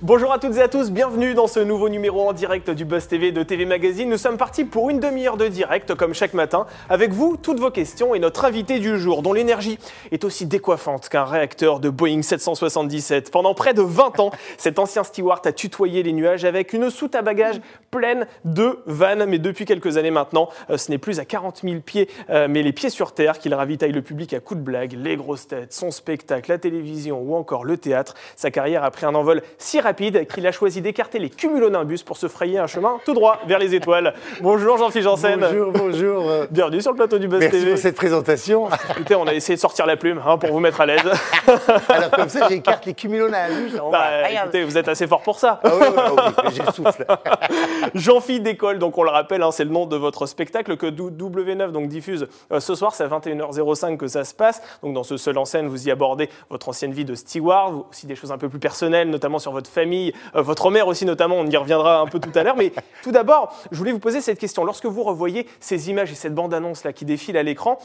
Bonjour à toutes et à tous, bienvenue dans ce nouveau numéro en direct du Buzz TV de TV Magazine. Nous sommes partis pour une demi-heure de direct, comme chaque matin, avec vous, toutes vos questions et notre invité du jour, dont l'énergie est aussi décoiffante qu'un réacteur de Boeing 777. Pendant près de 20 ans, cet ancien steward a tutoyé les nuages avec une soute à bagages pleine de vannes. Mais depuis quelques années maintenant, ce n'est plus à 40 000 pieds, mais les pieds sur terre qu'il ravitaille le public à coups de blagues, les grosses têtes, son spectacle, la télévision ou encore le théâtre. Sa carrière a pris un envol si rapide qu'il a choisi d'écarter les cumulonimbus pour se frayer un chemin tout droit vers les étoiles. Bonjour Jean-Philippe Janssen. Bonjour. Bienvenue sur le plateau du Buzz TV. Merci pour cette présentation. Écoutez, on a essayé de sortir la plume pour vous mettre à l'aise. Alors comme ça, j'écarte les cumulonimbus. Écoutez, vous êtes assez fort pour ça. Ah oui, j'ai le souffle. Jean-Philippe décolle, donc on le rappelle, c'est le nom de votre spectacle que W9 donc, diffuse ce soir. C'est à 21h05 que ça se passe. Donc dans ce seul en scène, vous y abordez votre ancienne vie de steward, aussi des choses un peu plus personnelles, notamment sur votre famille, votre mère aussi notamment, on y reviendra un peu tout à l'heure. Mais tout d'abord, je voulais vous poser cette question. Lorsque vous revoyez ces images et cette bande-annonce là qui défile à l'écran,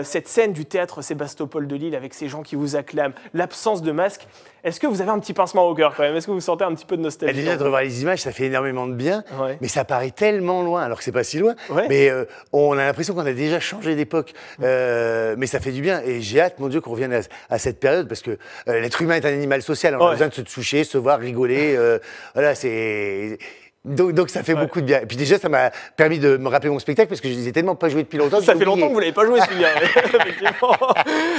cette scène du théâtre Sébastopol de Lille avec ces gens qui vous acclament, l'absence de masque, est-ce que vous avez un petit pincement au cœur quand même? Est-ce que vous sentez un petit peu de nostalgie? Déjà de revoir les images, ça fait énormément de bien, ouais. Mais ça paraît tellement loin, alors que c'est pas si loin. Ouais. Mais on a l'impression qu'on a déjà changé d'époque. Mais ça fait du bien. Et j'ai hâte, mon Dieu, qu'on revienne à cette période, parce que l'être humain est un animal social. On a besoin de se toucher, se voir, rigoler. Voilà, c'est... Donc ça fait beaucoup de bien. Et puis déjà, ça m'a permis de me rappeler mon spectacle parce que je ne les ai tellement pas joué depuis longtemps. Ça fait longtemps que vous ne l'avez pas joué celui-là, effectivement.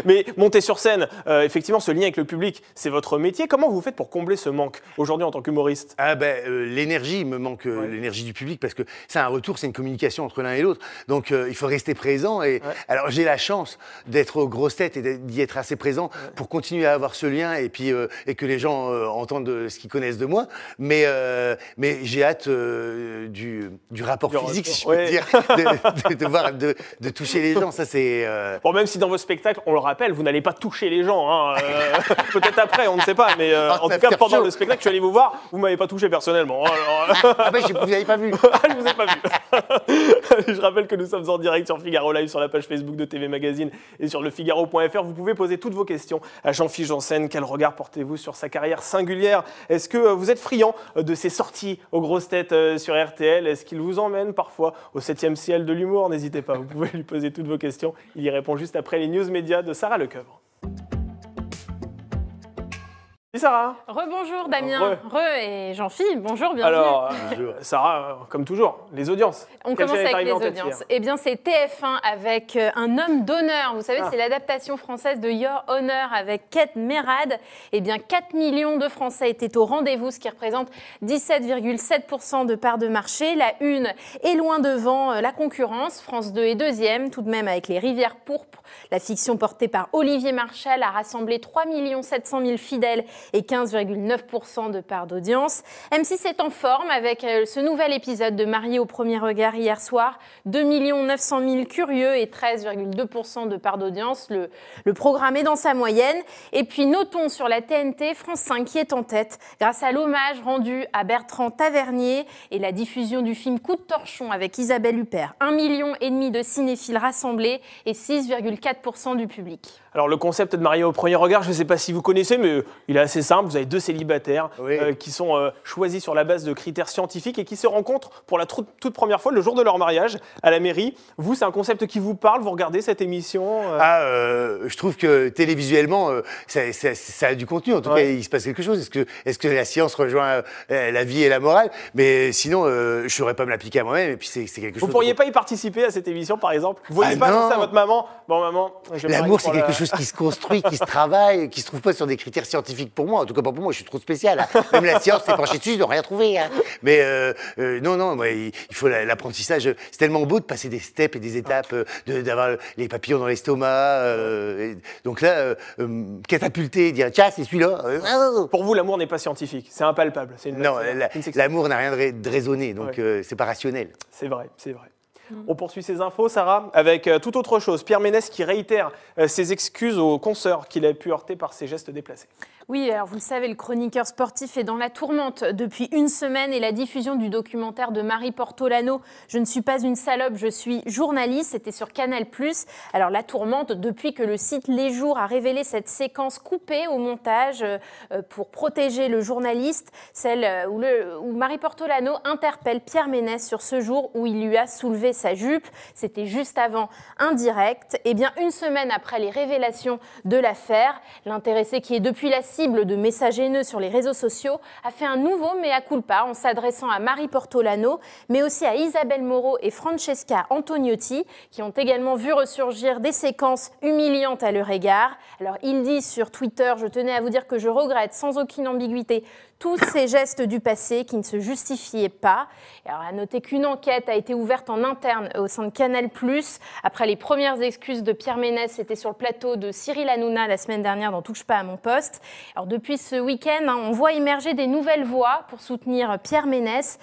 Mais monter sur scène, effectivement, ce lien avec le public, c'est votre métier. Comment vous faites pour combler ce manque aujourd'hui en tant qu'humoriste? L'énergie me manque, l'énergie du public, parce que c'est un retour, c'est une communication entre l'un et l'autre. Donc il faut rester présent. Et alors j'ai la chance d'être aux grosses têtes et d'y être assez présent pour continuer à avoir ce lien et puis et que les gens entendent ce qu'ils connaissent de moi. Mais j'ai hâte du rapport physique, si je peux dire, de toucher les gens. Ça, c'est. Bon, même si dans vos spectacles, on le rappelle, vous n'allez pas toucher les gens. Peut-être après, on ne sait pas. Mais en tout cas, pendant le spectacle, je suis allé vous voir. Vous ne m'avez pas touché personnellement. Vous n'avez pas vu. Je ne vous ai pas vu. Je rappelle que nous sommes en direct sur Figaro Live, sur la page Facebook de TV Magazine et sur lefigaro.fr. Vous pouvez poser toutes vos questions à Jean-Philippe Janssen. Quel regard portez-vous sur sa carrière singulière? Est-ce que vous êtes friand de ses sorties aux grosses têtes sur RTL? Est-ce qu'il vous emmène parfois au 7e ciel de l'humour? N'hésitez pas, vous pouvez lui poser toutes vos questions. Il y répond juste après les news médias de Sarah Lecoeuvre. Sarah. Rebonjour Damien, et Jean-Philippe, bonjour, bienvenue. Alors, Sarah, comme toujours, les audiences. On commence avec les audiences. Eh bien, c'est TF1 avec un homme d'honneur. Vous savez, c'est l'adaptation française de Your Honor avec Kate Merad. Eh bien, 4 millions de Français étaient au rendez-vous, ce qui représente 17,7% de part de marché. La une est loin devant la concurrence. France 2 est deuxième, tout de même avec Les Rivières pourpres. La fiction portée par Olivier Marchal a rassemblé 3 700 000 fidèles et 15,9% de part d'audience. M6 est en forme avec ce nouvel épisode de Mariés au premier regard hier soir. 2 900 000 curieux et 13,2% de part d'audience. Le programme est dans sa moyenne. Et puis notons sur la TNT, France 5 qui est en tête grâce à l'hommage rendu à Bertrand Tavernier et la diffusion du film Coup de torchon avec Isabelle Huppert. 1,5 million de cinéphiles rassemblés et 6,4% du public. Alors le concept de Mariés au premier regard, je ne sais pas si vous connaissez, mais il est assez simple. Vous avez deux célibataires qui sont choisis sur la base de critères scientifiques et qui se rencontrent pour la toute première fois le jour de leur mariage à la mairie. Vous, c'est un concept qui vous parle? Vous regardez cette émission? Je trouve que télévisuellement, ça a du contenu. En tout cas, il se passe quelque chose. Est-ce que la science rejoint la vie et la morale? Mais sinon, je ne saurais pas me l'appliquer à moi-même. Et puis c'est quelque chose. Vous ne pourriez pas y participer à cette émission, par exemple? Vous ne voyez pas comme ça à votre maman? Bon, maman, l'amour, c'est quelque chose qui se construit, qui se travaille, qui se trouve pas sur des critères scientifiques pour moi. En tout cas, pas pour moi. Je suis trop spécial. Même la science s'est penchée dessus, je n'ai rien trouvé. Mais non, moi, il faut l'apprentissage. C'est tellement beau de passer des steps et des étapes, d'avoir les papillons dans l'estomac. Donc là, catapulter, dire tiens, c'est celui-là. Pour vous, l'amour n'est pas scientifique, c'est impalpable. Non, l'amour n'a rien de raisonné, donc c'est pas rationnel. C'est vrai, c'est vrai. On poursuit ces infos, Sarah, avec tout autre chose. Pierre Ménès qui réitère ses excuses aux consoeurs qu'il a pu heurter par ses gestes déplacés. Oui, alors vous le savez, le chroniqueur sportif est dans la tourmente depuis une semaine et la diffusion du documentaire de Marie Portolano, « Je ne suis pas une salope, je suis journaliste », c'était sur Canal+. Alors la tourmente depuis que le site Les Jours a révélé cette séquence coupée au montage pour protéger le journaliste, celle où Marie Portolano interpelle Pierre Ménès sur ce jour où il lui a soulevé sa jupe. C'était juste avant un direct. Et bien une semaine après les révélations de l'affaire, l'intéressé qui est depuis la cible de messages haineux sur les réseaux sociaux, a fait un nouveau mea culpa en s'adressant à Marie Portolano, mais aussi à Isabelle Moreau et Francesca Antoniotti, qui ont également vu ressurgir des séquences humiliantes à leur égard. Alors, il dit sur Twitter « Je tenais à vous dire que je regrette sans aucune ambiguïté tous ces gestes du passé qui ne se justifiaient pas ». Alors, à noter qu'une enquête a été ouverte en interne au sein de Canal+. Après les premières excuses de Pierre Ménès, c'était sur le plateau de Cyril Hanouna la semaine dernière dans Touche pas à mon poste. Alors, depuis ce week-end, on voit émerger des nouvelles voix pour soutenir Pierre Ménès,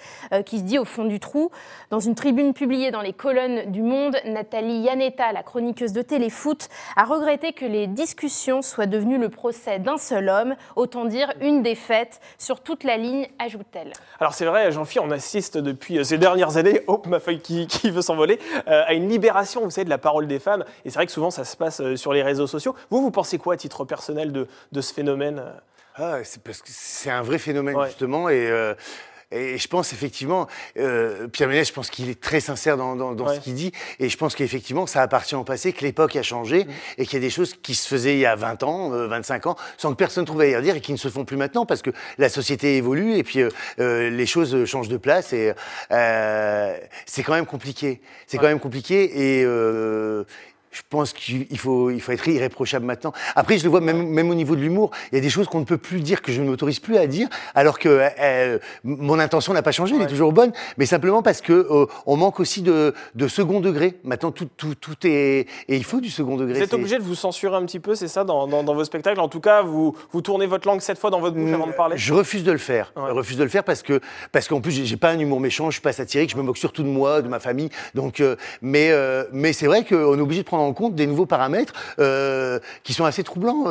qui se dit au fond du trou. Dans une tribune publiée dans les colonnes du Monde, Nathalie Yanetta, la chroniqueuse de Téléfoot, a regretté que les discussions soient devenues le procès d'un seul homme. Autant dire une défaite sur toute la ligne, ajoute-t-elle. Alors c'est vrai, Jean-Philippe, on assiste depuis ces dernières années, ma feuille qui veut s'envoler, à une libération, vous savez, de la parole des femmes. Et c'est vrai que souvent ça se passe sur les réseaux sociaux. Vous pensez quoi à titre personnel de ce phénomène? C'est parce que c'est un vrai phénomène, justement, et je pense effectivement, Pierre Ménès, je pense qu'il est très sincère dans ce qu'il dit, et je pense qu'effectivement ça appartient au passé, que l'époque a changé, et qu'il y a des choses qui se faisaient il y a 20 ans, 25 ans, sans que personne trouve à y redire, et qui ne se font plus maintenant, parce que la société évolue, et puis les choses changent de place, et c'est quand même compliqué. C'est quand même compliqué, et je pense qu'il faut être irréprochable maintenant. Après, je le vois même au niveau de l'humour. Il y a des choses qu'on ne peut plus dire, que je ne m'autorise plus à dire, alors que mon intention n'a pas changé, elle est toujours bonne, mais simplement parce que on manque aussi de second degré. Maintenant, tout est... Et il faut du second degré. Vous êtes obligé de vous censurer un petit peu, c'est ça, dans vos spectacles? En tout cas, vous tournez votre langue 7 fois dans votre bouche avant de parler? Je refuse de le faire. Je refuse de le faire parce qu'en plus, j'ai pas un humour méchant, je suis pas satirique, je me moque surtout de moi, de ma famille. Donc, mais c'est vrai qu'on est obligé de prendre en compte des nouveaux paramètres qui sont assez troublants.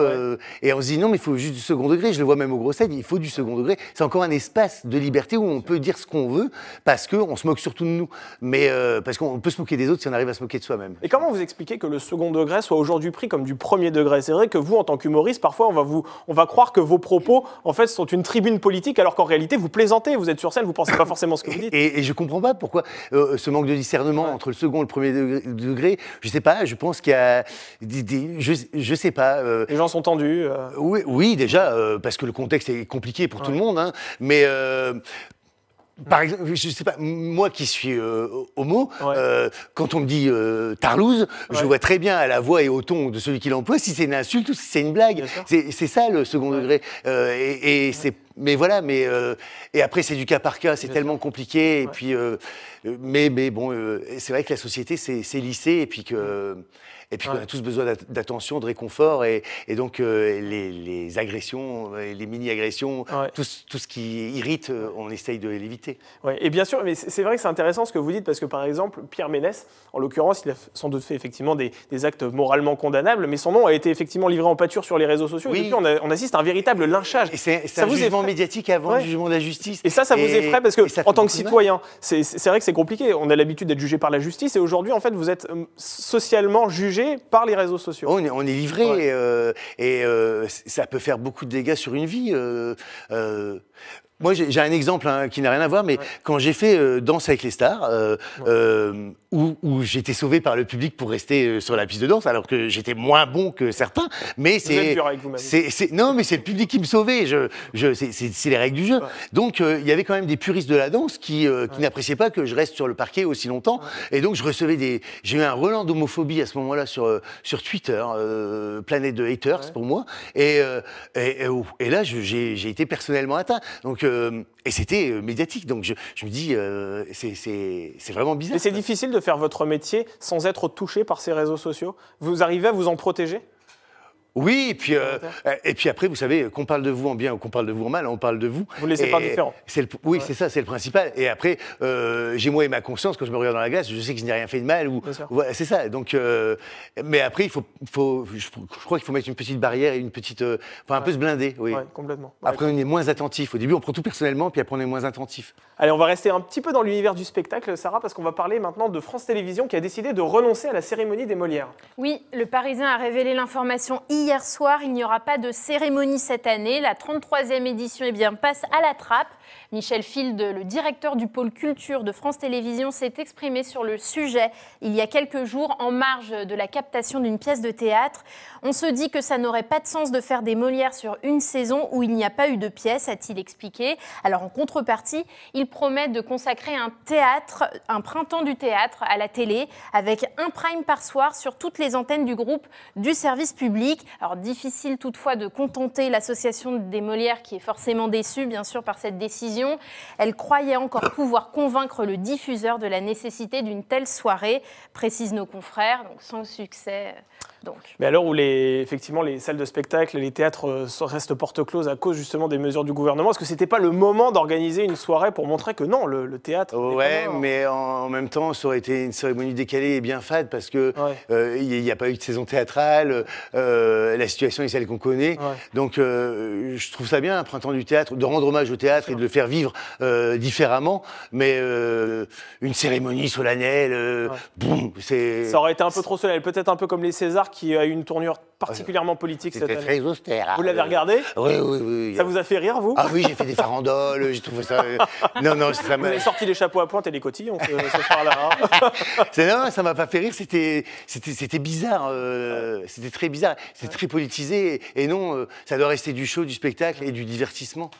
Et on se dit non, mais il faut juste du second degré. Je le vois même aux grosses têtes, il faut du second degré. C'est encore un espace de liberté où on peut dire ce qu'on veut parce qu'on se moque surtout de nous. Mais parce qu'on peut se moquer des autres si on arrive à se moquer de soi-même. Et comment vous expliquez que le second degré soit aujourd'hui pris comme du premier degré? C'est vrai que vous, en tant qu'humoriste, parfois on va croire que vos propos en fait sont une tribune politique alors qu'en réalité vous plaisantez, vous êtes sur scène, vous pensez pas forcément ce que vous dites. Et je comprends pas pourquoi ce manque de discernement entre le second et le premier degré. Je sais pas, je pense qu'il y a je sais pas. Les gens sont tendus. Oui, déjà, parce que le contexte est compliqué pour tout le monde, hein, mais par exemple, je sais pas, moi qui suis homo, quand on me dit tarlouse, je vois très bien à la voix et au ton de celui qui l'emploie si c'est une insulte ou si c'est une blague. C'est ça le second degré. Mais voilà, et après c'est du cas par cas, c'est tellement compliqué. Et puis, mais bon, c'est vrai que la société s'est lissée et puis qu'on a tous besoin d'attention, de réconfort, et donc les agressions, les mini-agressions, tout ce qui irrite, on essaye de l'éviter. Ouais, et bien sûr, mais c'est vrai que c'est intéressant ce que vous dites, parce que par exemple, Pierre Ménès, en l'occurrence, il a sans doute fait effectivement des actes moralement condamnables, mais son nom a été effectivement livré en pâture sur les réseaux sociaux, et depuis on assiste à un véritable lynchage. Et c'est un jugement médiatique avant le jugement de la justice. Et ça vous effraie, parce que en tant que citoyen, c'est vrai que c'est compliqué, on a l'habitude d'être jugé par la justice, et aujourd'hui, en fait, vous êtes socialement jugé par les réseaux sociaux. On est livré, et ça peut faire beaucoup de dégâts sur une vie. Moi, j'ai un exemple qui n'a rien à voir, mais quand j'ai fait Danse avec les stars, où j'ai été sauvé par le public pour rester sur la piste de danse, alors que j'étais moins bon que certains, mais non, mais c'est le public qui me sauvait. C'est les règles du jeu. Donc, il y avait quand même des puristes de la danse qui n'appréciaient pas que je reste sur le parquet aussi longtemps, et donc j'ai eu un relent d'homophobie à ce moment-là sur Twitter, planète de haters pour moi, et là j'ai été personnellement atteint. Donc et c'était médiatique, donc je me dis, c'est vraiment bizarre. Mais c'est difficile de faire votre métier sans être touché par ces réseaux sociaux? Vous arrivez à vous en protéger? Oui, et puis après, vous savez, qu'on parle de vous en bien ou qu'on parle de vous en mal, on parle de vous. Vous ne laissez pas différent. Oui, c'est ça, c'est le principal. Et après, j'ai moi et ma conscience, quand je me regarde dans la glace, je sais que je n'ai rien fait de mal. Voilà, c'est ça. Donc, mais après, je crois qu'il faut mettre une petite barrière et un peu se blinder. Oui. Ouais, complètement. Après, on est moins attentif. Au début, on prend tout personnellement, puis après, on est moins attentif. Allez, on va rester un petit peu dans l'univers du spectacle, Sarah, parce qu'on va parler maintenant de France Télévisions qui a décidé de renoncer à la cérémonie des Molières. Oui, le Parisien a révélé l'information hier soir. Il n'y aura pas de cérémonie cette année. La 33e édition passe à la trappe. Michel Field, le directeur du pôle culture de France Télévisions, s'est exprimé sur le sujet il y a quelques jours en marge de la captation d'une pièce de théâtre. On se dit que ça n'aurait pas de sens de faire des Molières sur une saison où il n'y a pas eu de pièce, a-t-il expliqué. Alors en contrepartie, il promet de consacrer un printemps du théâtre à la télé avec un prime par soir sur toutes les antennes du groupe du service public. Alors difficile toutefois de contenter l'association des Molières qui est forcément déçue bien sûr par cette décision. Elle croyait encore pouvoir convaincre le diffuseur de la nécessité d'une telle soirée, précisent nos confrères, donc sans succès. Mais à l'heure où effectivement les salles de spectacle et les théâtres restent porte close à cause justement des mesures du gouvernement, est-ce que c'était pas le moment d'organiser une soirée pour montrer que non, le théâtre... Ouais, mais en même temps, ça aurait été une cérémonie décalée et bien fade parce que n'y a pas eu de saison théâtrale, la situation est celle qu'on connaît. Ouais. Donc je trouve ça bien, un printemps du théâtre, de rendre hommage au théâtre et de le faire vivre différemment, mais une cérémonie solennelle, boum, c'est... Ça aurait été un peu trop solennel, peut-être un peu comme les Césars qui a eu une tournure particulièrement politique cette année. C'était très austère. Vous l'avez regardé ? Oui. Ça vous a fait rire, vous ? Ah oui, j'ai fait des farandoles, j'ai trouvé ça... ça vous avez sorti les chapeaux à pointe et les cotillons ce soir-là. Non, ça m'a pas fait rire, c'était bizarre, c'était très bizarre, c'était très politisé, et non, ça doit rester du show, du spectacle et du divertissement.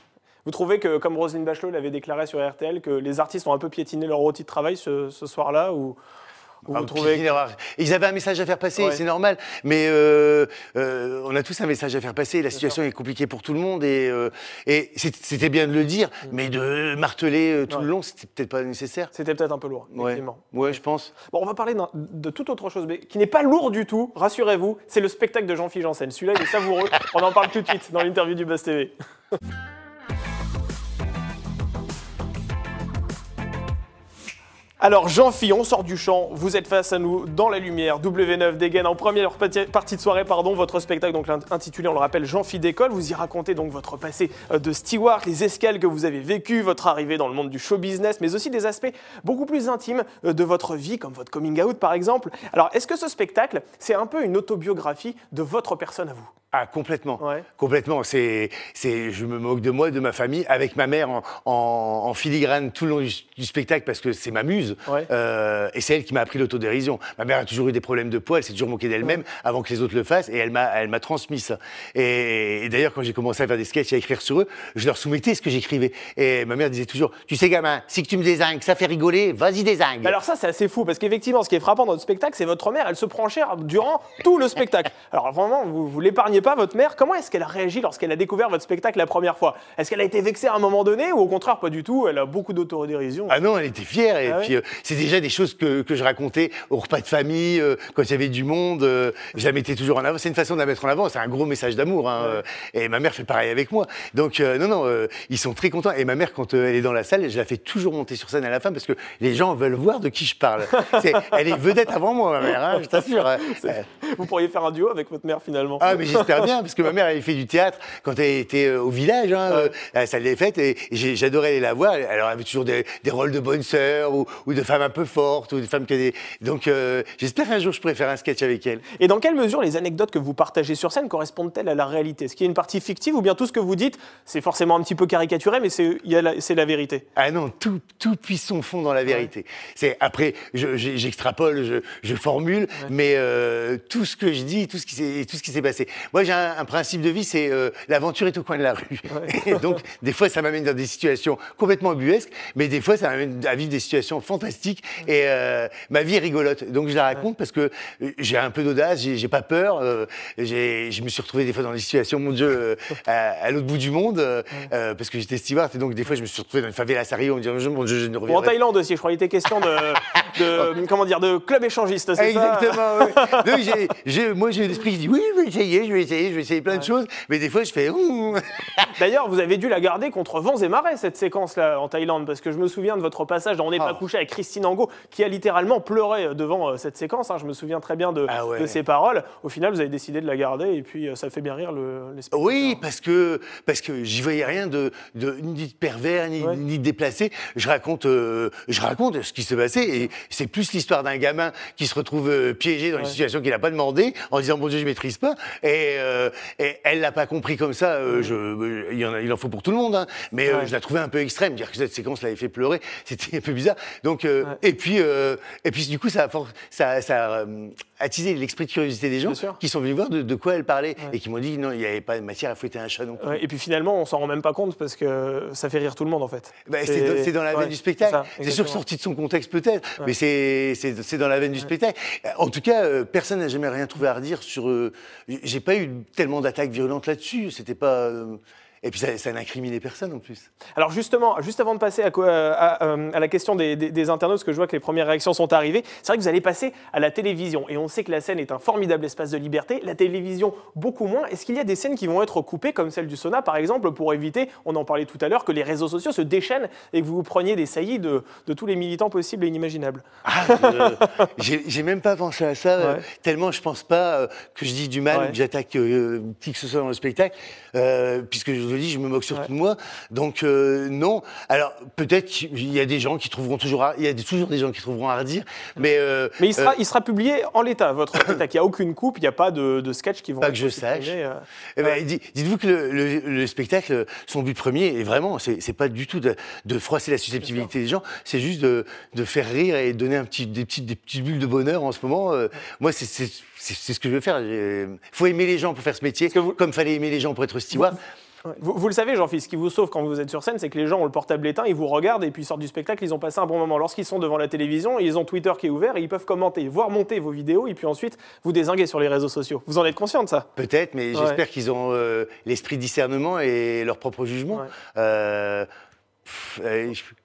Vous trouvez que, comme Roselyne Bachelot l'avait déclaré sur RTL, que les artistes ont un peu piétiné leur outil de travail ce soir-là ou vous trouvez Ils avaient un message à faire passer, c'est normal, mais on a tous un message à faire passer, la situation est compliquée pour tout le monde, et c'était bien de le dire, mais de marteler tout le long, c'était peut-être pas nécessaire. C'était peut-être un peu lourd, effectivement. Ouais, je pense. Bon, on va parler de toute autre chose, mais qui n'est pas lourd du tout, rassurez-vous, c'est le spectacle de Jean-Philippe Janssen. Celui-là, il est savoureux, on en parle tout de suite dans l'interview du Buzz TV. Alors Jean-Philippe, on sort du champ, vous êtes face à nous dans la lumière, W9 dégaine en première partie de soirée, votre spectacle donc intitulé, on le rappelle, Jean-Philippe d'école. Vous y racontez donc votre passé de steward, les escales que vous avez vécues, votre arrivée dans le monde du show business, mais aussi des aspects beaucoup plus intimes de votre vie, comme votre coming out par exemple. Alors est-ce que ce spectacle, c'est un peu une autobiographie de votre personne à vous ? Ah, complètement. Complètement. Je me moque de moi, de ma famille, avec ma mère en filigrane tout le long du spectacle parce que c'est ma muse. Et c'est elle qui m'a appris l'autodérision. Ma mère a toujours eu des problèmes de poids, elle s'est toujours moquée d'elle-même avant que les autres le fassent et elle m'a transmis ça. Et d'ailleurs, quand j'ai commencé à faire des sketchs et à écrire sur eux, je leur soumettais ce que j'écrivais. Et ma mère disait toujours, tu sais gamin, si que tu me dézingues, ça fait rigoler, vas-y dézingue. Alors ça, c'est assez fou parce qu'effectivement, ce qui est frappant dans notre spectacle, c'est votre mère, elle se prend cher durant tout le spectacle. Alors vraiment, vous l'épargnez pas, votre mère. Comment est-ce qu'elle a réagi lorsqu'elle a découvert votre spectacle la première fois ? Est-ce qu'elle a été vexée à un moment donné ou au contraire pas du tout ? Elle a beaucoup d'autodérision. Ah non, elle était fière. Et puis c'est déjà des choses que je racontais au repas de famille, quand il y avait du monde. Je la mettais toujours en avant. C'est une façon de la mettre en avant. C'est un gros message d'amour. Et ma mère fait pareil avec moi. Donc ils sont très contents. Et ma mère, quand elle est dans la salle, je la fais toujours monter sur scène à la fin parce que les gens veulent voir de qui je parle. Elle est vedette avant moi, ma mère. Je t'assure. Vous pourriez faire un duo avec votre mère finalement. Ah mais j'espère bien. Parce que ma mère avait fait du théâtre quand elle était au village, à la salle des fêtes, et j'adorais aller la voir. Alors, elle avait toujours des rôles de bonne sœur ou de femmes un peu fortes, ou de femmes qui avaient... Donc, j'espère qu'un jour, je pourrai faire un sketch avec elle. Et dans quelle mesure les anecdotes que vous partagez sur scène correspondent-elles à la réalité ? Est-ce qu'il y a une partie fictive ou bien tout ce que vous dites, c'est forcément un petit peu caricaturé, mais c'est la vérité ? Ah non, tout puise son fond dans la vérité. Après, j'extrapole, je formule, mais tout ce que je dis, tout ce qui s'est passé. Moi, j'ai un principe de vie, c'est l'aventure est au coin de la rue. Et donc, des fois, ça m'amène dans des situations complètement ubuesques, mais des fois, ça m'amène à vivre des situations fantastiques. Et ma vie est rigolote. Donc, je la raconte parce que j'ai un peu d'audace, j'ai pas peur. Je me suis retrouvé des fois dans des situations, mon Dieu, à l'autre bout du monde, parce que j'étais steward. Et donc, des fois, je me suis retrouvé dans une favela à Rio en me disant, mon Dieu, je ne reviendrai. En Thaïlande aussi, je crois qu'il était question de club échangiste, c'est exactement, ça ? Oui. moi, j'ai l'esprit qui dit oui, je vais essayer plein de choses, mais des fois, je fais. D'ailleurs, vous avez dû la garder contre vents et marées, cette séquence-là, en Thaïlande, parce que je me souviens de votre passage dans On n'est pas couché avec Christine Angot, qui a littéralement pleuré devant cette séquence. Je me souviens très bien de ses paroles. Au final, vous avez décidé de la garder, et puis ça fait bien rire les spectateurs. Oui, parce que j'y voyais rien ni de pervers, ni de déplacé. Je raconte ce qui s'est passé, et c'est plus l'histoire d'un gamin qui se retrouve piégé dans une situation qu'il n'a pas demandé, en disant bon Dieu, je maîtrise pas, et elle l'a pas compris comme ça. Il en faut pour tout le monde, mais je la trouvais un peu extrême. Dire que cette séquence l'avait fait pleurer, c'était un peu bizarre. Donc et puis du coup ça a attisé l'esprit de curiosité des gens qui sont venus voir de quoi elle parlait et qui m'ont dit non, il n'y avait pas de matière à fouetter un chat non plus. Et puis finalement, on s'en rend même pas compte parce que ça fait rire tout le monde en fait. C'est dans la veine du spectacle. C'est sûr que sorti de son contexte peut-être, mais c'est dans la veine du spectacle. En tout cas, personne n'a jamais rien trouvé à redire sur. J'ai pas eu tellement d'attaques virulentes là-dessus. C'était pas. Et puis ça n'incriminait personne en plus. Alors justement, juste avant de passer à la question des internautes, parce que je vois que les premières réactions sont arrivées, c'est vrai que vous allez passer à la télévision. Et on sait que la scène est un formidable espace de liberté, la télévision beaucoup moins. Est-ce qu'il y a des scènes qui vont être coupées, comme celle du sauna par exemple, pour éviter, on en parlait tout à l'heure, que les réseaux sociaux se déchaînent et que vous vous preniez des saillies de tous les militants possibles et inimaginables? J'ai même pas pensé à ça, tellement je pense pas que je dis du mal, que j'attaque qui que ce soit dans le spectacle, puisque je dis, je me moque surtout de moi. Donc, non. Alors, peut-être qu'il y a des gens qui trouveront toujours des gens qui trouveront à redire. Mais il sera publié en l'état, votre spectacle. Il n'y a aucune coupe, il n'y a pas de sketch qui vont. Pas que je sache. Dites-vous que le spectacle, son but premier, et vraiment, c'est pas du tout de froisser la susceptibilité des gens, c'est juste de faire rire et donner des petites bulles de bonheur en ce moment. Moi, c'est ce que je veux faire. Il faut aimer les gens pour faire ce métier, comme il fallait aimer les gens pour être steward. Vous le savez, Jean-Philippe, ce qui vous sauve quand vous êtes sur scène, c'est que les gens ont le portable éteint, ils vous regardent et puis ils sortent du spectacle, ils ont passé un bon moment. Lorsqu'ils sont devant la télévision, ils ont Twitter qui est ouvert et ils peuvent commenter, voire monter vos vidéos et puis ensuite vous dézinguer sur les réseaux sociaux. Vous en êtes conscient de ça? Peut-être, mais j'espère qu'ils ont l'esprit de discernement et leur propre jugement.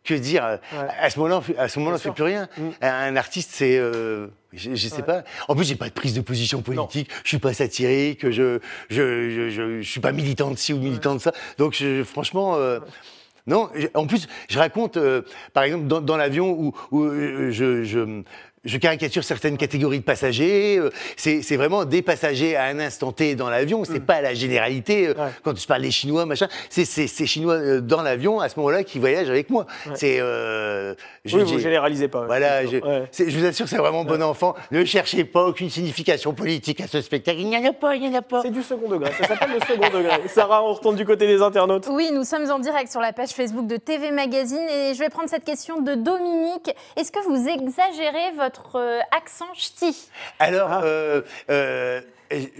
Que dire à ce moment-là, on ne fait plus rien. Un artiste, c'est... je sais pas. En plus, j'ai pas de prise de position politique. Je suis pas satirique. Je suis pas militant de ci ou militant de ça. Donc, franchement... Non, en plus, je raconte, par exemple, dans l'avion où je caricature certaines catégories de passagers. C'est vraiment des passagers à un instant T dans l'avion. C'est pas la généralité. Quand je parle des Chinois, machin, c'est ces Chinois dans l'avion à ce moment-là qui voyagent avec moi. Vous généralisez pas. Voilà, je vous assure, c'est vraiment bon enfant. Ne cherchez pas aucune signification politique à ce spectacle. Il n'y en a pas. C'est du second degré. Ça s'appelle le second degré. Sarah, on retourne du côté des internautes. Oui, nous sommes en direct sur la page Facebook de TV Magazine et je vais prendre cette question de Dominique. Est-ce que vous exagérez votre accent ch'ti? Alors,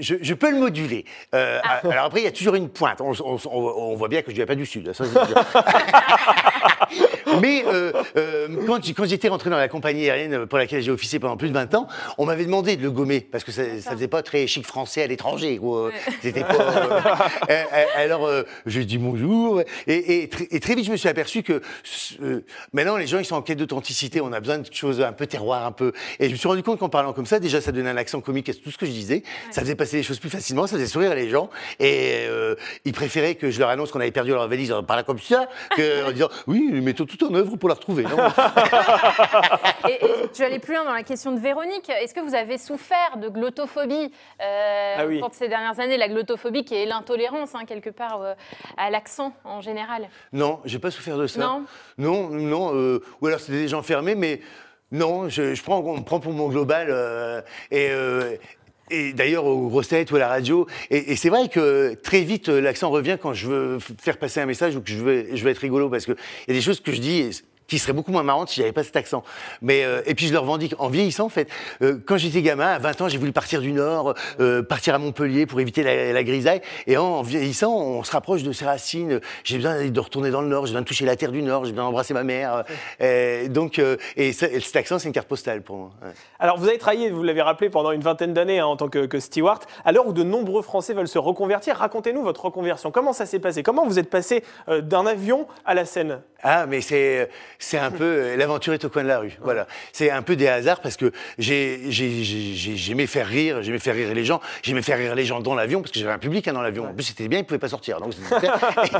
je peux le moduler. Alors après, il y a toujours une pointe. On voit bien que je ne viens pas du Sud. Ça, mais quand j'étais rentré dans la compagnie aérienne pour laquelle j'ai officié pendant plus de 20 ans, on m'avait demandé de le gommer parce que ça faisait pas très chic français à l'étranger. C'était pas. Alors je dis bonjour et très vite je me suis aperçu que maintenant les gens ils sont en quête d'authenticité. On a besoin de choses un peu terroir, un peu. Et je me suis rendu compte qu'en parlant comme ça, déjà ça donnait un accent comique à tout ce que je disais. Ça faisait passer les choses plus facilement, ça faisait sourire les gens et ils préféraient que je leur annonce qu'on avait perdu leur valise en parlant comme ça en disant oui, mettons tout en œuvre pour la retrouver. Non et je vais aller plus loin dans la question de Véronique. Est-ce que vous avez souffert de glottophobie pour ces dernières années? La glottophobie qui est l'intolérance, quelque part, à l'accent en général. Non, j'ai pas souffert de ça. Non. Ou alors c'était des gens fermés, mais non, on me prend pour mon global et d'ailleurs aux grosses têtes ou à la radio. Et c'est vrai que très vite l'accent revient quand je veux faire passer un message ou que je veux être rigolo parce que il y a des choses que je dis qui seraient beaucoup moins marrantes si j'avais pas cet accent. Mais et puis je le revendique en vieillissant en fait. Quand j'étais gamin, à 20 ans, j'ai voulu partir du Nord, partir à Montpellier pour éviter la grisaille. Et en vieillissant, on se rapproche de ses racines. J'ai besoin de retourner dans le Nord, j'ai besoin de toucher la terre du Nord, j'ai besoin d'embrasser ma mère. Donc cet accent, c'est une carte postale pour moi. Ouais. Alors vous avez travaillé, vous l'avez rappelé, pendant une vingtaine d'années en tant que steward. À l'heure où de nombreux Français veulent se reconvertir, racontez-nous votre reconversion. Comment ça s'est passé? Comment vous êtes passé d'un avion à la scène? Ah, mais c'est c'est un peu l'aventure est au coin de la rue. Voilà, c'est un peu des hasards parce que j'aimais faire rire les gens, j'aimais faire rire les gens dans l'avion parce que j'avais un public dans l'avion. En plus, c'était bien, ils pouvaient pas sortir, donc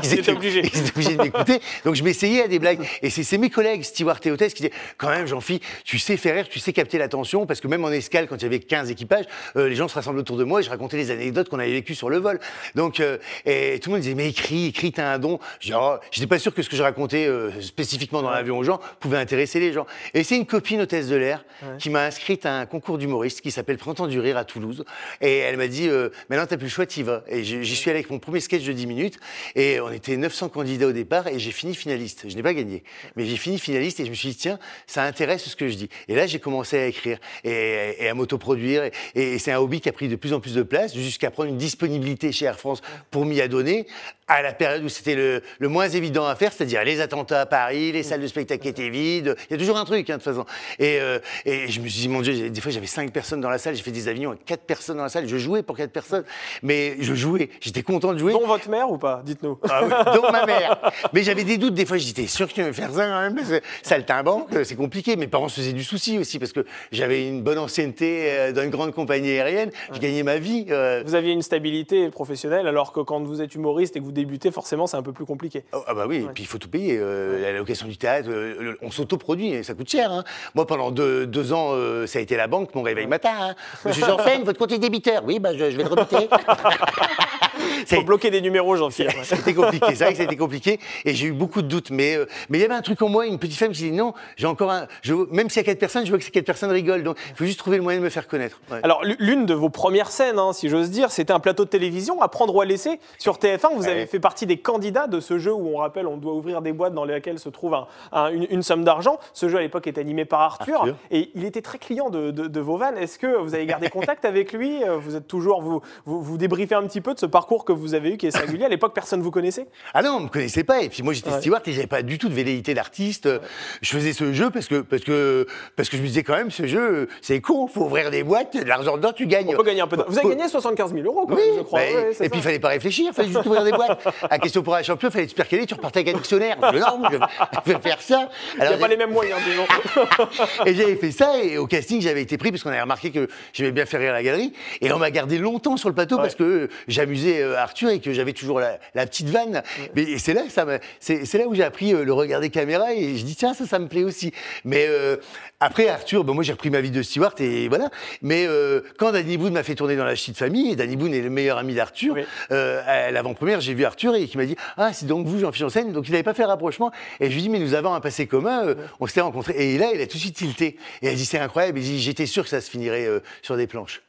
ils étaient obligés de m'écouter. Donc je m'essayais à des blagues. Et c'est mes collègues, stewards et hôtesses, qui disaient quand même, Jean-Philippe, tu sais faire rire, tu sais capter l'attention, parce que même en escale, quand il y avait 15 équipages, les gens se rassemblent autour de moi et je racontais les anecdotes qu'on avait vécues sur le vol. Donc, et tout le monde disait, mais écris, t'as un don. Je n'étais pas sûr que ce que je racontais spécifiquement dans l'avion aux gens pouvait intéresser les gens. Et c'est une copine hôtesse de l'air qui m'a inscrite à un concours d'humoriste qui s'appelle Printemps du Rire à Toulouse. Et elle m'a dit, maintenant t'as plus le choix, t'y vas. Et j'y suis allé avec mon premier sketch de 10 minutes. Et on était 900 candidats au départ et j'ai fini finaliste. Je n'ai pas gagné, mais j'ai fini finaliste et je me suis dit, tiens, ça intéresse ce que je dis. Et là, j'ai commencé à écrire et à m'autoproduire. Et c'est un hobby qui a pris de plus en plus de place jusqu'à prendre une disponibilité chez Air France pour m'y adonner à la période où c'était le moins évident à faire, c'est-à-dire les attentats à Paris, les salles de spectacle étaient vides. Il y a toujours un truc, de toute façon. Et je me suis dit, mon Dieu, des fois, j'avais 5 personnes dans la salle. J'ai fait des avions avec 4 personnes dans la salle. Je jouais pour 4 personnes. Mais je jouais. J'étais content de jouer. Dont votre mère ou pas? Dites-nous. Ah oui, dont ma mère. Mais j'avais des doutes. Des fois, j'étais sûr que tu veux faire ça quand même. Parce que saltimbanque, c'est compliqué. Mes parents se faisaient du souci aussi parce que j'avais une bonne ancienneté dans une grande compagnie aérienne. Je gagnais ma vie. Vous aviez une stabilité professionnelle alors que quand vous êtes humoriste et que vous débutez, forcément, c'est un peu plus compliqué. Ah bah oui, et puis il faut tout payer. La location du théâtre, on s'autoproduit, ça coûte cher. Hein. Moi, pendant 2 ans, ça a été la banque, mon réveil matin. Hein. Monsieur Janssen, votre compte est débiteur. Oui, bah, je vais le rebuter. Il faut bloquer des numéros, Jean-Philippe. C'était compliqué, c'est vrai que c'était compliqué et j'ai eu beaucoup de doutes. Mais il y avait un truc en moi, une petite femme qui dit non, j'ai encore même s'il y a 4 personnes, je veux que ces 4 personnes rigolent. Donc il faut juste trouver le moyen de me faire connaître. Ouais. Alors, l'une de vos premières scènes, hein, si j'ose dire, c'était un plateau de télévision, À prendre ou à laisser, sur TF1. Vous avez fait partie des candidats de ce jeu où on rappelle, on doit ouvrir des boîtes dans lesquelles se trouve une somme d'argent. Ce jeu, à l'époque, était animé par Arthur. Et il était très client de vos vannes. Est-ce que vous avez gardé contact avec lui? Vous êtes toujours, vous débriefez un petit peu de ce parcours que vous avez eu, qui est singulier. À l'époque, personne ne vous connaissait? Ah non, on ne me connaissait pas. Et puis moi, j'étais steward et j'avais pas du tout de velléité d'artiste. Je faisais ce jeu parce que je me disais quand même, ce jeu, c'est con, faut ouvrir des boîtes, de l'argent dedans, tu gagnes. On peut gagner un peu. Vous avez gagné 75 000 € quand même, je crois. Et puis il fallait pas réfléchir, il fallait juste ouvrir des boîtes. À question pour un champion, il fallait te percaler, tu repartais avec un dictionnaire. Non, je vais faire ça. Il n'y a pas les mêmes moyens, disons. Et j'avais fait ça, et au casting, j'avais été pris parce qu'on avait remarqué que j'aimais bien faire rire la galerie. Et on m'a gardé longtemps sur le plateau parce que j'amusais Arthur et que j'avais toujours la petite vanne. Mais c'est là, c'est là où j'ai appris le regard des caméras et je dis tiens, ça me plaît aussi. Mais après Arthur, moi j'ai repris ma vie de steward et voilà. Mais quand Danny Boone m'a fait tourner dans La Petite Famille, et Danny Boone est le meilleur ami d'Arthur, à l'avant-première, j'ai vu Arthur et qui m'a dit ah, c'est donc vous, Jean-Philippe Janssen. Donc il n'avait pas fait le rapprochement. Et je lui dis mais nous avons un passé commun, on s'était rencontrés. Et là, il a tout de suite tilté. Et elle dit c'est incroyable. Il dit j'étais sûr que ça se finirait sur des planches.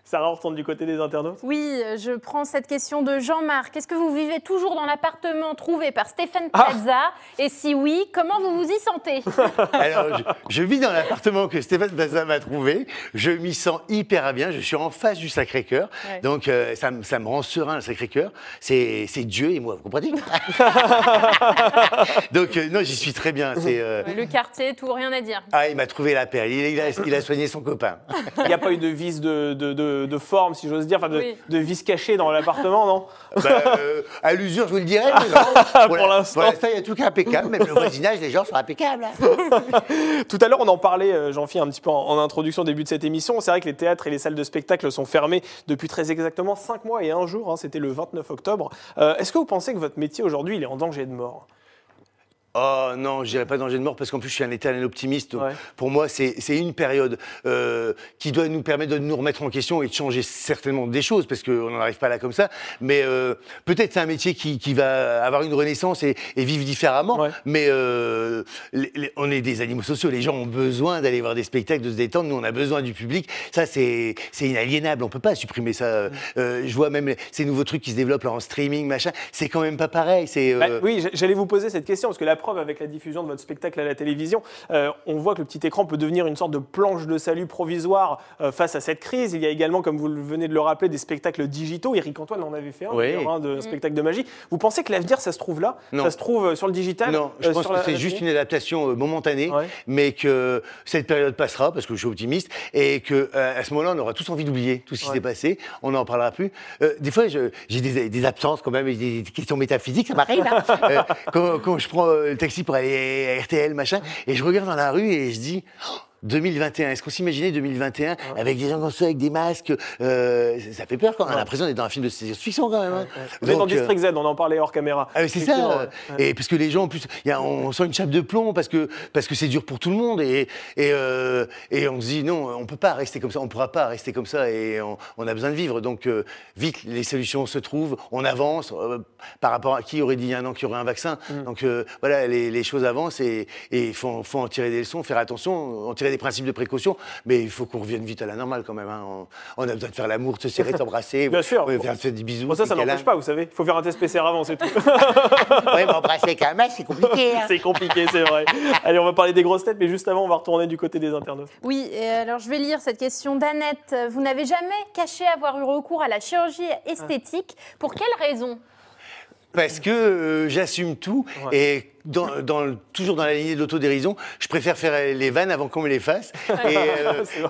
Sarah, on retourne du côté des internautes. Oui, je prends cette question de Jean-Marc. Est-ce que vous vivez toujours dans l'appartement trouvé par Stéphane Plaza? Et si oui, comment vous vous y sentez? Alors, je vis dans l'appartement que Stéphane Plaza m'a trouvé. Je m'y sens hyper bien. Je suis en face du Sacré-Cœur. Ouais. Donc, ça me rend serein, le Sacré-Cœur. C'est Dieu et moi, vous comprenez? Donc, non, j'y suis très bien. Le quartier, tout, rien à dire. Ah, il m'a trouvé la perle. Il a soigné son copain. Il n'y a pas eu de vis de forme, si j'ose dire, de vis cachée dans l'appartement, non? À l'usure, je vous le dirais, mais non. Pour l'instant, il y a tout qui est impeccable. Même le voisinage, les gens sont impeccables. Hein. Tout à l'heure, on en parlait, Jean-Philippe, un petit peu en introduction, au début de cette émission. C'est vrai que les théâtres et les salles de spectacle sont fermés depuis très exactement 5 mois et 1 jour. Hein, c'était le 29 octobre. Est-ce que vous pensez que votre métier, aujourd'hui, il est en danger de mort? Oh non, je dirais pas danger de mort parce qu'en plus je suis un éternel optimiste. Donc pour moi, c'est une période qui doit nous permettre de nous remettre en question et de changer certainement des choses parce qu'on n'en arrive pas là comme ça. Mais peut-être c'est un métier qui va avoir une renaissance et vivre différemment. Ouais. Mais on est des animaux sociaux. Les gens ont besoin d'aller voir des spectacles, de se détendre. Nous, on a besoin du public. Ça, c'est inaliénable. On peut pas supprimer ça. Je vois même ces nouveaux trucs qui se développent là en streaming, machin. C'est quand même pas pareil. Oui, j'allais vous poser cette question parce que la preuve avec la diffusion de votre spectacle à la télévision, on voit que le petit écran peut devenir une sorte de planche de salut provisoire face à cette crise. Il y a également, comme vous venez de le rappeler, des spectacles digitaux. Éric Antoine en avait fait un, de spectacle de magie. Vous pensez que l'avenir, ça se trouve là? Non. Ça se trouve sur le digital? Non, je pense que c'est juste une adaptation momentanée, mais que cette période passera, parce que je suis optimiste, et qu'à ce moment-là, on aura tous envie d'oublier tout ce qui s'est passé. On n'en parlera plus. Des fois, j'ai des absences quand même, des questions métaphysiques, ça m'arrive. Quand je prends le taxi pour aller à RTL, machin. Et je regarde dans la rue et je dis... 2021, est-ce qu'on s'imaginait 2021 avec des gens comme ça, avec des masques ça fait peur quand on a l'impression d'être dans un film de science-fiction quand même. Hein. Vous êtes dans District Z, on en parlait hors caméra. C'est ça. Et parce que les gens, en plus, on sent une chape de plomb parce que c'est dur pour tout le monde et on se dit non, on peut pas rester comme ça, on pourra pas rester comme ça et on a besoin de vivre. Donc vite, les solutions se trouvent, on avance. Par rapport à qui aurait dit il y a un an qu'il y aurait un vaccin. Donc voilà, les choses avancent et il faut en tirer des leçons, faire attention, en tirer des principes de précaution, mais il faut qu'on revienne vite à la normale quand même. Hein. On a besoin de faire l'amour, de se serrer, de s'embrasser. Bien sûr. Faire des bisous. Bon, ça n'empêche pas, vous savez. Il faut faire un test PCR avant, c'est tout. Oui, mais embrasser avec un masque, c'est compliqué. Hein. C'est compliqué, c'est vrai. Allez, on va parler des grosses têtes, mais juste avant, on va retourner du côté des internautes. Oui, et alors je vais lire cette question d'Annette. Vous n'avez jamais caché avoir eu recours à la chirurgie esthétique. Pour quelle raison ? Parce que j'assume tout et toujours dans la lignée de l'autodérision, je préfère faire les vannes avant qu'on me les fasse.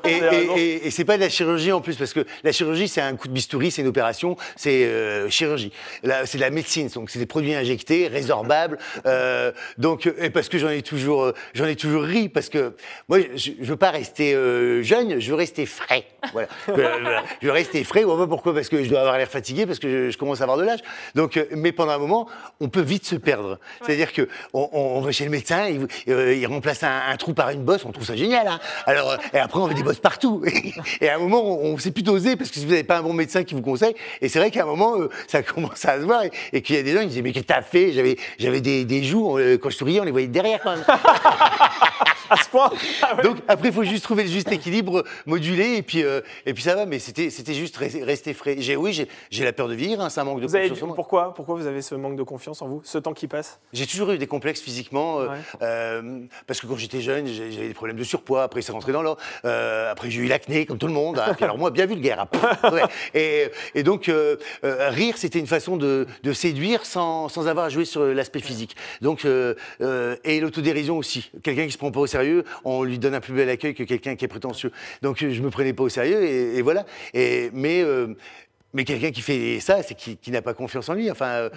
Et c'est pas de la chirurgie en plus, parce que la chirurgie, c'est un coup de bistouri, c'est une opération, c'est chirurgie. Là, c'est de la médecine, donc c'est des produits injectés, résorbables. Et parce que j'en ai toujours ri, parce que moi, je veux pas rester jeune, je veux rester frais. Voilà. Je veux rester frais. Pourquoi ? Parce que je dois avoir l'air fatigué, parce que je commence à avoir de l'âge. Donc, mais pendant un moment, on peut vite se perdre. C'est-à-dire que on va chez le médecin, il remplace un trou par une bosse, on trouve ça génial. Hein. Alors, et après, on veut des bosses partout. Et à un moment, on ne sait plus doser parce que si vous n'avez pas un bon médecin qui vous conseille, et c'est vrai qu'à un moment, ça commence à se voir et qu'il y a des gens qui disaient mais qu'est-ce que t'as fait ? J'avais des joues, quand je souriais, on les voyait derrière quand même. À ce point. Donc après, il faut juste trouver le juste équilibre, moduler, et puis ça va. Mais c'était juste rester frais. J'ai la peur de vieillir, hein, c'est un manque de confiance en moi. Pourquoi vous avez ce manque de confiance en vous, ce temps qui passe ? J'ai toujours eu des complexes physiquement, parce que quand j'étais jeune, j'avais des problèmes de surpoids. Après, c'est rentré dans l'ordre. Après, j'ai eu l'acné, comme tout le monde. Hein, puis alors moi, bien vulgaire. Hein. Ouais. Et donc, rire, c'était une façon de séduire sans avoir à jouer sur l'aspect physique. Donc, et l'autodérision aussi. Quelqu'un qui se prend pas au sérieux, on lui donne un plus bel accueil que quelqu'un qui est prétentieux. Donc, je me prenais pas au sérieux et voilà. Mais quelqu'un qui fait ça, c'est qui n'a pas confiance en lui. Enfin,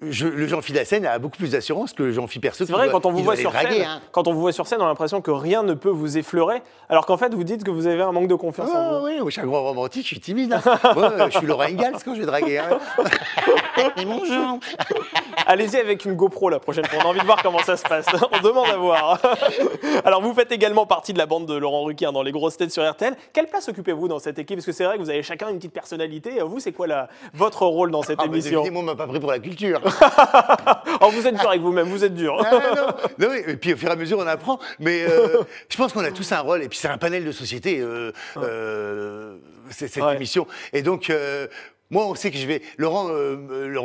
le Jean-Phi de la scène a beaucoup plus d'assurance que le Jean-Phi perso. C'est vrai, quand on vous voit sur scène, quand on vous voit sur scène, on a l'impression que rien ne peut vous effleurer, alors qu'en fait, vous dites que vous avez un manque de confiance en vous. Oui, je suis un grand romantique, je suis timide. Hein. Moi, je suis Laura Ingalls quand je vais draguer. Hein. Et bonjour. Allez-y avec une GoPro la prochaine fois. On a envie de voir comment ça se passe. On demande à voir. Alors, vous faites également partie de la bande de Laurent Ruquier dans Les Grosses Têtes sur RTL. Quelle place occupez-vous dans cette équipe ? Parce que c'est vrai que vous avez chacun une petite personnalité. Vous, c'est quoi votre rôle dans cette émission ? Moi, on m'a pas pris pour la culture. Oh, vous êtes dur avec vous-même, vous êtes dur. Non, et puis au fur et à mesure, on apprend. Mais je pense qu'on a tous un rôle. Et puis c'est un panel de société, cette émission. Et donc... moi, on sait que je vais. Laurent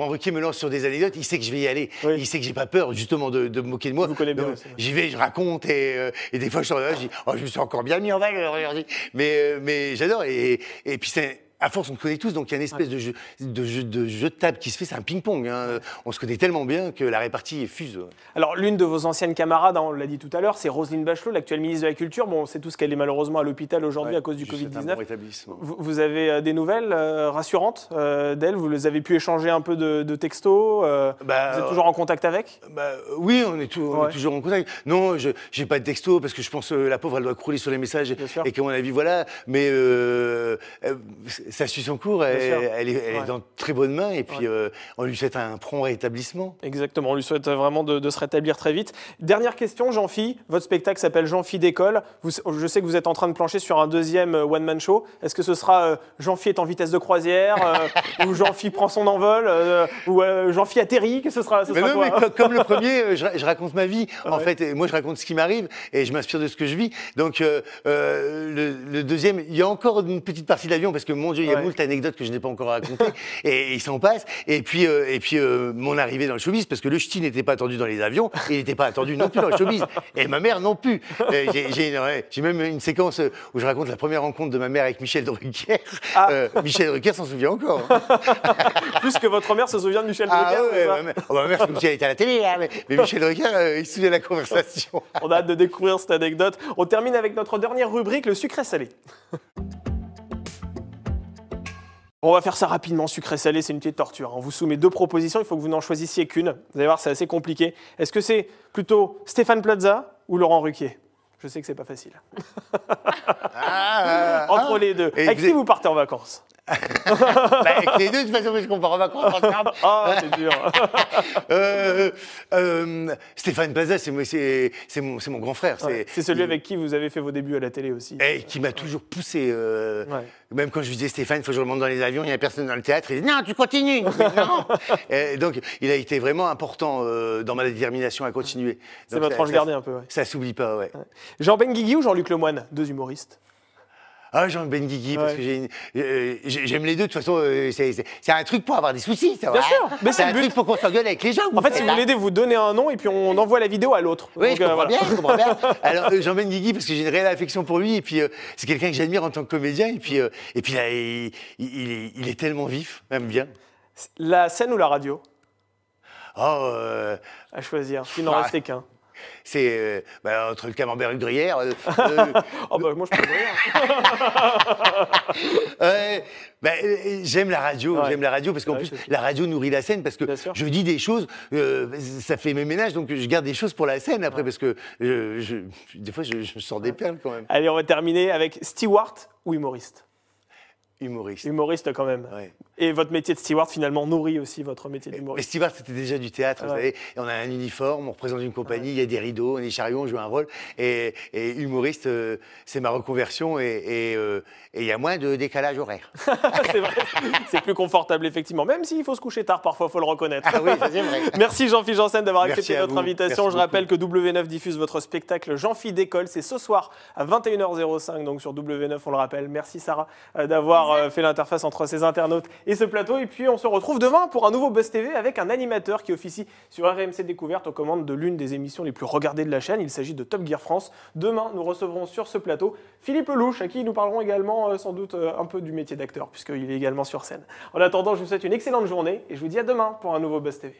Ruquier me lance sur des anecdotes. Il sait que je vais y aller. Oui. Il sait que j'ai pas peur, justement, de me moquer de moi. Vous connaissez bien. J'y vais, je raconte et des fois je sors de là, je dis, oh, je me suis encore bien mis en valeur aujourd'hui. Mais j'adore et puis c'est. À force, on se connaît tous, donc il y a une espèce de jeu de table qui se fait, c'est un ping-pong. Hein. On se connaît tellement bien que la répartie fuse. Alors, l'une de vos anciennes camarades, on l'a dit tout à l'heure, c'est Roselyne Bachelot, l'actuelle ministre de la Culture. Bon, on sait tous qu'elle est malheureusement à l'hôpital aujourd'hui à cause du Covid-19. Vous avez des nouvelles rassurantes d'elle ? Vous les avez pu échanger un peu de textos vous êtes toujours en contact avec ? Oui, on est toujours en contact. Non, je n'ai pas de texto parce que je pense que la pauvre, elle doit crouler sur les messages et qu'à mon avis, voilà. Mais... ça suit son cours, elle est dans de très bonnes mains et puis on lui souhaite un prompt rétablissement. Exactement, on lui souhaite vraiment de se rétablir très vite. Dernière question, Jean-Phi, votre spectacle s'appelle Jean-Phi d'école. Je sais que vous êtes en train de plancher sur un deuxième one-man show. Est-ce que ce sera Jean-Phi est en vitesse de croisière ou Jean-Phi prend son envol ou Jean-Phi atterrit? Que ce sera quoi? Mais comme le premier, je raconte ma vie. En fait, et moi je raconte ce qui m'arrive et je m'inspire de ce que je vis. Donc le deuxième, il y a encore une petite partie de l'avion parce que mon Dieu, il y a moult anecdotes que je n'ai pas encore racontées et il s'en passe. Et puis mon arrivée dans le showbiz, parce que le ch'ti n'était pas attendu dans les avions, et il n'était pas attendu non plus dans le showbiz. Et ma mère non plus. J'ai même une séquence où je raconte la première rencontre de ma mère avec Michel Drucker. Michel Drucker s'en souvient encore. Plus que votre mère se souvient de Michel Drucker. Ma mère, c'est comme si elle était à la télé, hein, mais Michel Drucker, il se souvient de la conversation. On a hâte de découvrir cette anecdote. On termine avec notre dernière rubrique, le sucré salé. On va faire ça rapidement, sucré-salé, c'est une petite torture. On vous soumet 2 propositions, il faut que vous n'en choisissiez qu'une. Vous allez voir, c'est assez compliqué. Est-ce que c'est plutôt Stéphane Plaza ou Laurent Ruquier? Je sais que c'est pas facile. Entre les deux. Avec qui vous partez en vacances? Avec les deux, de toute façon, parce qu'on part en vacances ensemble. Ah, c'est dur. Stéphane Plaza, c'est mon grand frère. Ouais, c'est celui avec qui vous avez fait vos débuts à la télé aussi. Et qui m'a toujours poussé. Même quand je lui disais, Stéphane, il faut que je remonte dans les avions, il n'y a personne dans le théâtre. Il dit, non, tu continues. Non. Donc, il a été vraiment important dans ma détermination à continuer. C'est votre ange gardien un peu, ouais. Ça s'oublie pas, ouais. Jean Benguigui ou Jean-Luc Lemoyne, 2 humoristes? Ah, Jean Benguigui, parce que j'aime les deux. De toute façon, c'est un truc pour avoir des soucis, ça va. Bien sûr, mais c'est un truc pour qu'on s'engueule avec les gens. En fait, si vous voulez, vous donnez un nom et puis on envoie la vidéo à l'autre. Oui, je comprends bien. Alors, Jean Benguigui, parce que j'ai une réelle affection pour lui, et puis c'est quelqu'un que j'admire en tant que comédien, et puis là, il est tellement vif, même bien. La scène ou la radio? À choisir, il n'en restait qu'un. C'est entre le camembert et le gruyère. Oh bah moi je peux dire. J'aime la radio, parce qu'en plus la radio nourrit la scène parce que je dis des choses, ça fait mes ménages, donc je garde des choses pour la scène après parce que des fois je sors des perles quand même. Allez, on va terminer avec steward ou humoriste? Humoriste. Humoriste quand même. Ouais. Et votre métier de steward finalement nourrit aussi votre métier Mais d'humoriste. steward, c'était déjà du théâtre, vous savez. Et on a un uniforme, on représente une compagnie, il y a des rideaux, on est chariot, on joue un rôle. Et humoriste, c'est ma reconversion et il y a moins de décalage horaire. C'est vrai, c'est plus confortable effectivement, même s'il faut se coucher tard parfois, il faut le reconnaître. Ah oui, ça c'est vrai. Merci Jean-Philippe Janssen d'avoir accepté notre invitation. Merci Je rappelle que W9 diffuse votre spectacle Jean-Philippe d'école, c'est ce soir à 21h05, donc sur W9, on le rappelle. Merci Sarah d'avoir fait l'interface entre ces internautes et ce plateau. Et puis on se retrouve demain pour un nouveau Buzz TV avec un animateur qui officie sur RMC Découverte aux commandes de l'une des émissions les plus regardées de la chaîne. Il s'agit de Top Gear France. Demain, nous recevrons sur ce plateau Philippe Lelouch, à qui nous parlerons également sans doute un peu du métier d'acteur, puisqu'il est également sur scène. En attendant, je vous souhaite une excellente journée et je vous dis à demain pour un nouveau Buzz TV.